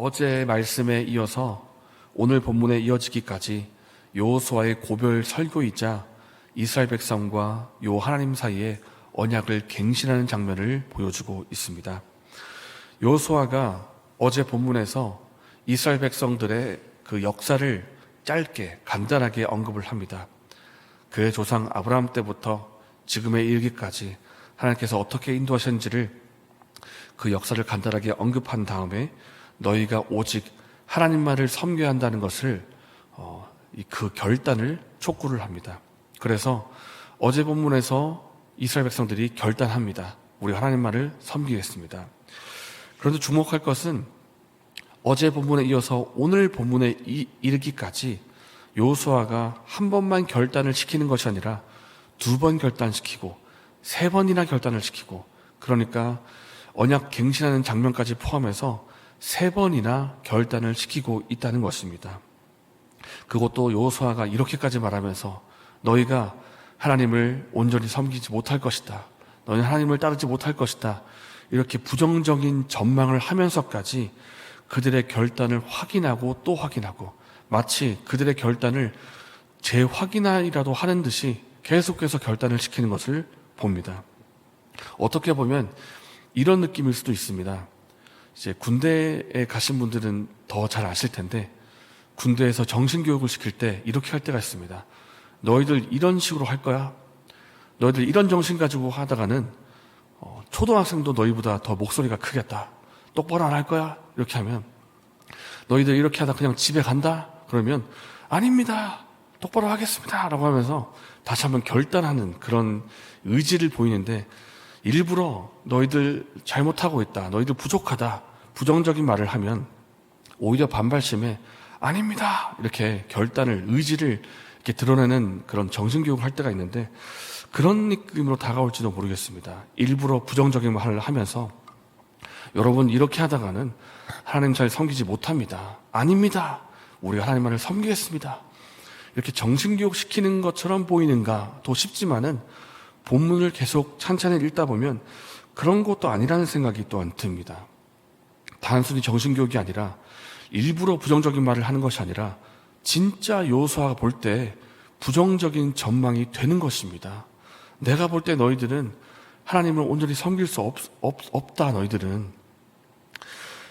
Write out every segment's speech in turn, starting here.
어제 말씀에 이어서 오늘 본문에 이어지기까지 여호수아의 고별 설교이자 이스라엘 백성과 요 하나님 사이에 언약을 갱신하는 장면을 보여주고 있습니다. 여호수아가 어제 본문에서 이스라엘 백성들의 그 역사를 짧게 간단하게 언급을 합니다. 그의 조상 아브라함 때부터 지금에 이르기까지 하나님께서 어떻게 인도하셨는지를 그 역사를 간단하게 언급한 다음에 너희가 오직 하나님만을 섬겨야 한다는 것을 그 결단을 촉구를 합니다. 그래서 어제 본문에서 이스라엘 백성들이 결단합니다. 우리 하나님만을 섬기겠습니다. 그런데 주목할 것은 어제 본문에 이어서 오늘 본문에 이르기까지 여호수아가 한 번만 결단을 시키는 것이 아니라 두 번 결단시키고 세 번이나 결단을 시키고, 그러니까 언약 갱신하는 장면까지 포함해서 세 번이나 결단을 시키고 있다는 것입니다. 그것도 여호수아가 이렇게까지 말하면서 너희가 하나님을 온전히 섬기지 못할 것이다, 너희는 하나님을 따르지 못할 것이다, 이렇게 부정적인 전망을 하면서까지 그들의 결단을 확인하고 또 확인하고, 마치 그들의 결단을 재확인이라도 하는 듯이 계속해서 결단을 시키는 것을 봅니다. 어떻게 보면 이런 느낌일 수도 있습니다. 이제 군대에 가신 분들은 더 잘 아실 텐데, 군대에서 정신교육을 시킬 때 이렇게 할 때가 있습니다. 너희들 이런 식으로 할 거야? 너희들 이런 정신 가지고 하다가는 초등학생도 너희보다 더 목소리가 크겠다. 똑바로 안 할 거야? 이렇게 하면, 너희들 이렇게 하다 그냥 집에 간다? 그러면 아닙니다, 똑바로 하겠습니다 라고 하면서 다시 한번 결단하는 그런 의지를 보이는데, 일부러 너희들 잘못하고 있다, 너희들 부족하다, 부정적인 말을 하면 오히려 반발심에 아닙니다 이렇게 결단을, 의지를 이렇게 드러내는 그런 정신교육을 할 때가 있는데, 그런 느낌으로 다가올지도 모르겠습니다. 일부러 부정적인 말을 하면서 여러분 이렇게 하다가는 하나님 잘 섬기지 못합니다, 아닙니다, 우리가 하나님만을 섬기겠습니다, 이렇게 정신교육 시키는 것처럼 보이는가 더 싶지만은 본문을 계속 찬찬히 읽다 보면 그런 것도 아니라는 생각이 또한 듭니다. 단순히 정신교육이 아니라 일부러 부정적인 말을 하는 것이 아니라 진짜 여호수아가 볼 때 부정적인 전망이 되는 것입니다. 내가 볼 때 너희들은 하나님을 온전히 섬길 수 없다, 너희들은.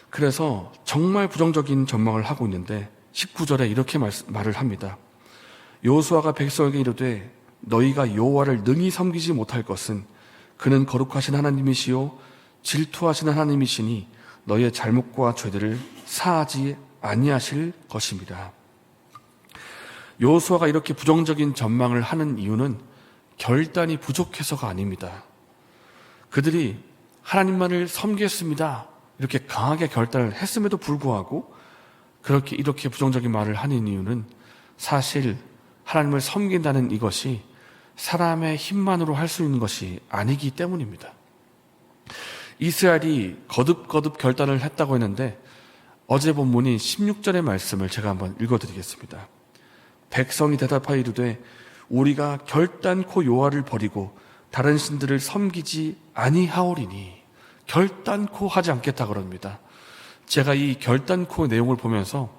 그래서 정말 부정적인 전망을 하고 있는데 19절에 이렇게 말을 합니다. 여호수아가 백성에게 이르되 너희가 여호와를 능히 섬기지 못할 것은 그는 거룩하신 하나님이시요 질투하시는 하나님이시니 너희의 잘못과 죄들을 사하지 아니하실 것입니다. 여호수아가 이렇게 부정적인 전망을 하는 이유는 결단이 부족해서가 아닙니다. 그들이 하나님만을 섬기겠습니다 이렇게 강하게 결단을 했음에도 불구하고 이렇게 부정적인 말을 하는 이유는 사실 하나님을 섬긴다는 이것이 사람의 힘만으로 할 수 있는 것이 아니기 때문입니다. 이스라엘이 거듭 결단을 했다고 했는데, 어제 본문인 16절의 말씀을 제가 한번 읽어드리겠습니다. 백성이 대답하여 이르되 우리가 결단코 여호와를 버리고 다른 신들을 섬기지 아니하오리니, 결단코 하지 않겠다 그럽니다. 제가 이 결단코 내용을 보면서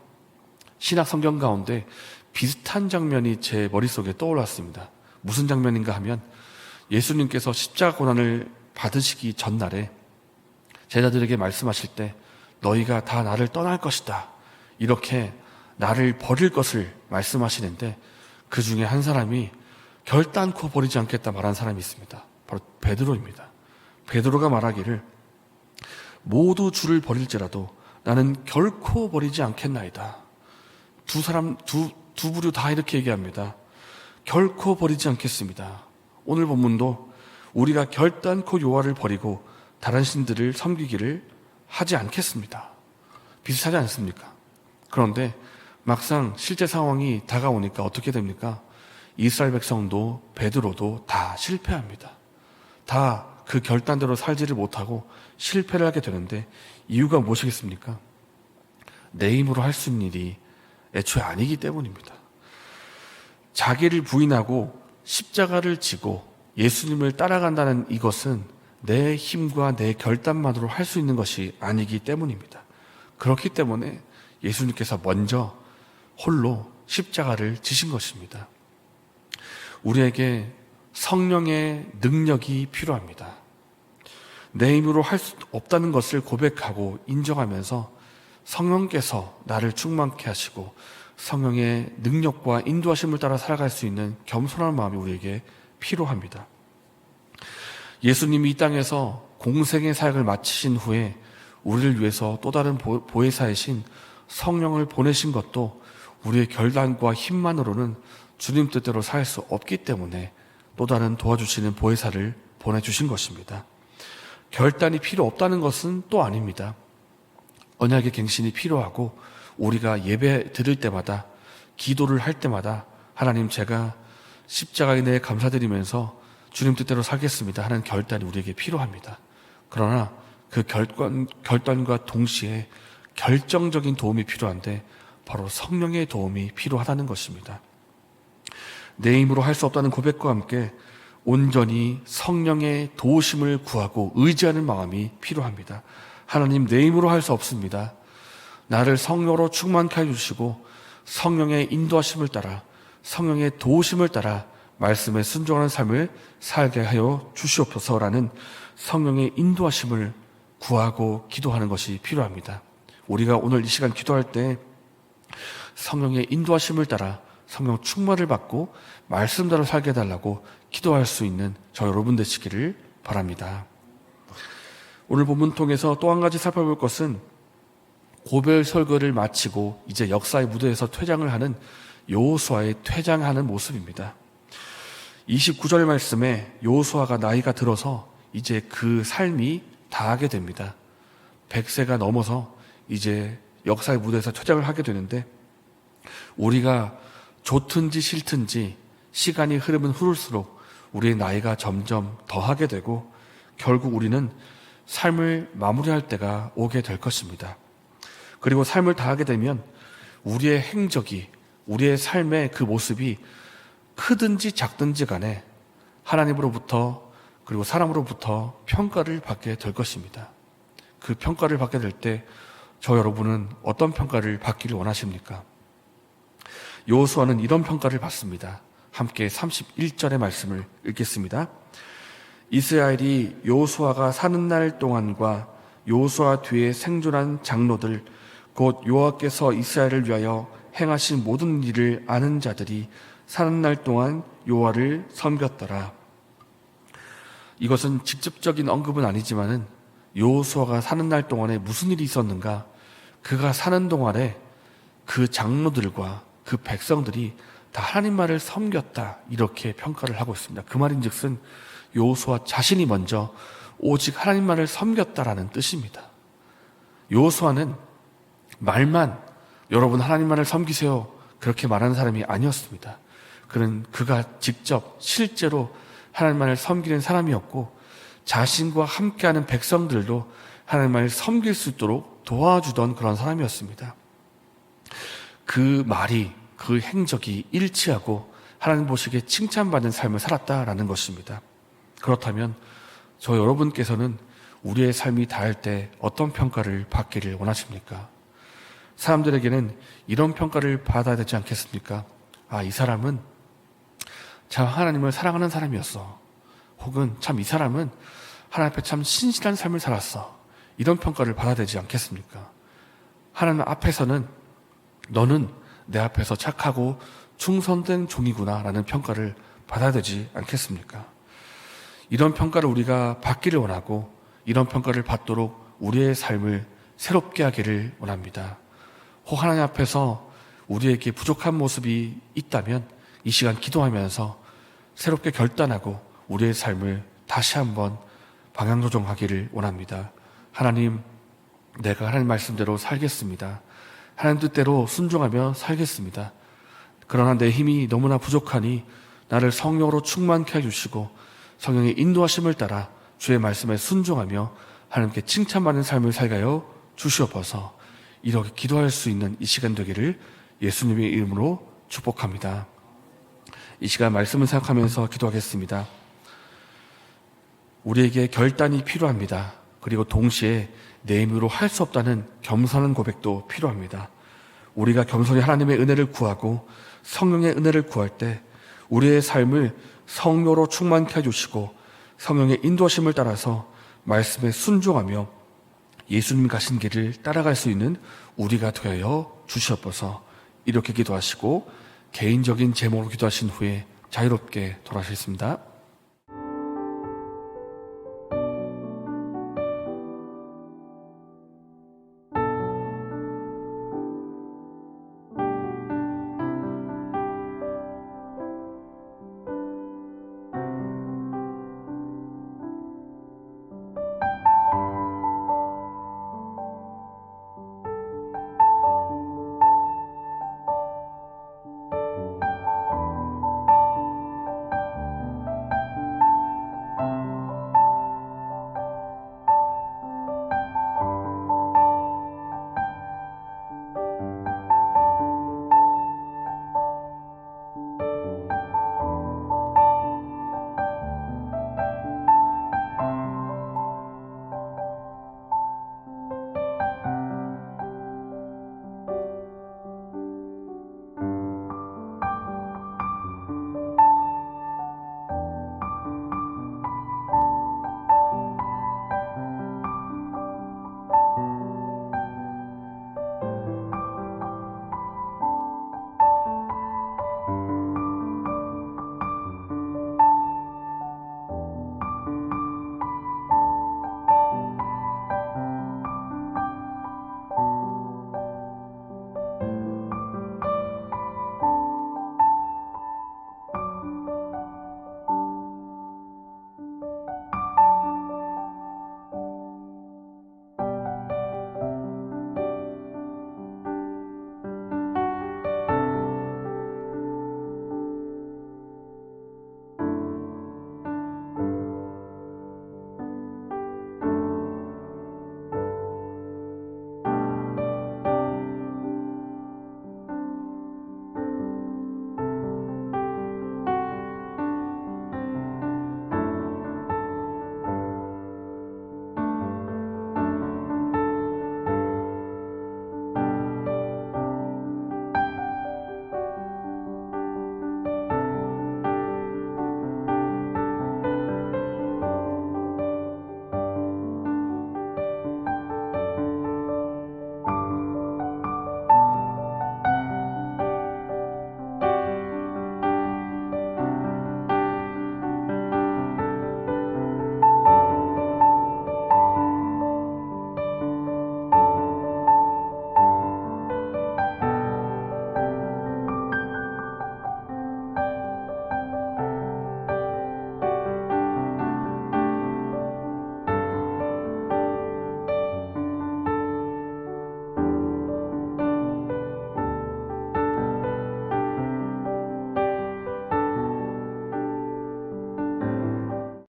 신약 성경 가운데 비슷한 장면이 제 머릿속에 떠올랐습니다. 무슨 장면인가 하면, 예수님께서 십자가 고난을 받으시기 전날에 제자들에게 말씀하실 때 너희가 다 나를 떠날 것이다, 이렇게 나를 버릴 것을 말씀하시는데, 그 중에 한 사람이 결단코 버리지 않겠다 말한 사람이 있습니다. 바로 베드로입니다. 베드로가 말하기를 모두 주를 버릴지라도 나는 결코 버리지 않겠나이다. 두 부류 다 이렇게 얘기합니다. 결코 버리지 않겠습니다. 오늘 본문도 우리가 결단코 여호와를 버리고 다른 신들을 섬기기를 하지 않겠습니다. 비슷하지 않습니까? 그런데 막상 실제 상황이 다가오니까 어떻게 됩니까? 이스라엘 백성도 베드로도 다 실패합니다. 다 그 결단대로 살지를 못하고 실패를 하게 되는데, 이유가 무엇이겠습니까? 내 힘으로 할 수 있는 일이 애초에 아니기 때문입니다. 자기를 부인하고 십자가를 지고 예수님을 따라간다는 이것은 내 힘과 내 결단만으로 할 수 있는 것이 아니기 때문입니다. 그렇기 때문에 예수님께서 먼저 홀로 십자가를 지신 것입니다. 우리에게 성령의 능력이 필요합니다. 내 힘으로 할 수 없다는 것을 고백하고 인정하면서 성령께서 나를 충만케 하시고 성령의 능력과 인도하심을 따라 살아갈 수 있는 겸손한 마음이 우리에게 필요합니다. 예수님이 이 땅에서 공생의 사역을 마치신 후에 우리를 위해서 또 다른 보혜사이신 성령을 보내신 것도 우리의 결단과 힘만으로는 주님 뜻대로 살 수 없기 때문에 또 다른 도와주시는 보혜사를 보내주신 것입니다. 결단이 필요 없다는 것은 또 아닙니다. 언약의 갱신이 필요하고 우리가 예배 드릴 때마다 기도를 할 때마다 하나님 제가 십자가에 대해 감사드리면서 주님 뜻대로 살겠습니다 하는 결단이 우리에게 필요합니다. 그러나 그 결단과 동시에 결정적인 도움이 필요한데 바로 성령의 도움이 필요하다는 것입니다. 내 힘으로 할 수 없다는 고백과 함께 온전히 성령의 도우심을 구하고 의지하는 마음이 필요합니다. 하나님 내 힘으로 할 수 없습니다. 나를 성령으로 충만케 해주시고 성령의 인도하심을 따라 성령의 도우심을 따라 말씀에 순종하는 삶을 살게 하여 주시옵소서라는 성령의 인도하심을 구하고 기도하는 것이 필요합니다. 우리가 오늘 이 시간 기도할 때 성령의 인도하심을 따라 성령 충만을 받고 말씀대로 살게 해달라고 기도할 수 있는 저 여러분 되시기를 바랍니다. 오늘 본문 통해서 또 한 가지 살펴볼 것은 고별 설교를 마치고 이제 역사의 무대에서 퇴장을 하는 여호수아의 퇴장하는 모습입니다. 29절 말씀에 여호수아가 나이가 들어서 이제 그 삶이 다하게 됩니다. 100세가 넘어서 이제 역사의 무대에서 퇴장을 하게 되는데 우리가 좋든지 싫든지 시간이 흐르면 흐를수록 우리의 나이가 점점 더하게 되고 결국 우리는 삶을 마무리할 때가 오게 될 것입니다. 그리고 삶을 다하게 되면 우리의 행적이 우리의 삶의 그 모습이 크든지 작든지 간에 하나님으로부터 그리고 사람으로부터 평가를 받게 될 것입니다. 그 평가를 받게 될 때 저 여러분은 어떤 평가를 받기를 원하십니까? 여호수아는 이런 평가를 받습니다. 함께 31절의 말씀을 읽겠습니다. 이스라엘이 여호수아가 사는 날 동안과 여호수아 뒤에 생존한 장로들 곧 여호와께서 이스라엘을 위하여 행하신 모든 일을 아는 자들이 사는 날 동안 여호와를 섬겼더라. 이것은 직접적인 언급은 아니지만은 여호수아가 사는 날 동안에 무슨 일이 있었는가? 그가 사는 동안에 그 장로들과 그 백성들이 다 하나님 말을 섬겼다 이렇게 평가를 하고 있습니다. 그 말인즉슨 여호수아 자신이 먼저 오직 하나님 말을 섬겼다라는 뜻입니다. 여호수아는 말만 여러분 하나님 말을 섬기세요 그렇게 말하는 사람이 아니었습니다. 그가 직접 실제로 하나님 말을 섬기는 사람이었고 자신과 함께하는 백성들도 하나님 말을 섬길 수 있도록 도와주던 그런 사람이었습니다. 그 말이 그 행적이 일치하고 하나님 보시기에 칭찬받는 삶을 살았다라는 것입니다. 그렇다면 저 여러분께서는 우리의 삶이 다할 때 어떤 평가를 받기를 원하십니까? 사람들에게는 이런 평가를 받아야 되지 않겠습니까? 아, 이 사람은 참 하나님을 사랑하는 사람이었어. 혹은 참 이 사람은 하나님 앞에 참 신실한 삶을 살았어. 이런 평가를 받아야 되지 않겠습니까? 하나님 앞에서는 너는 내 앞에서 착하고 충성된 종이구나 라는 평가를 받아야 되지 않겠습니까? 이런 평가를 우리가 받기를 원하고 이런 평가를 받도록 우리의 삶을 새롭게 하기를 원합니다. 혹 하나님 앞에서 우리에게 부족한 모습이 있다면 이 시간 기도하면서 새롭게 결단하고 우리의 삶을 다시 한번 방향 조정하기를 원합니다. 하나님, 내가 하나님 말씀대로 살겠습니다. 하나님 뜻대로 순종하며 살겠습니다. 그러나 내 힘이 너무나 부족하니 나를 성령으로 충만케 해주시고 성령의 인도하심을 따라 주의 말씀에 순종하며 하나님께 칭찬받는 삶을 살게 하여 주시옵소서. 이렇게 기도할 수 있는 이 시간 되기를 예수님의 이름으로 축복합니다. 이 시간 말씀을 생각하면서 기도하겠습니다. 우리에게 결단이 필요합니다. 그리고 동시에 내 힘으로 할 수 없다는 겸손한 고백도 필요합니다. 우리가 겸손히 하나님의 은혜를 구하고 성령의 은혜를 구할 때 우리의 삶을 성령으로 충만케 해주시고 성령의 인도하심을 따라서 말씀에 순종하며 예수님 가신 길을 따라갈 수 있는 우리가 되어 주시옵소서. 이렇게 기도하시고 개인적인 제목으로 기도하신 후에 자유롭게 돌아가셨습니다.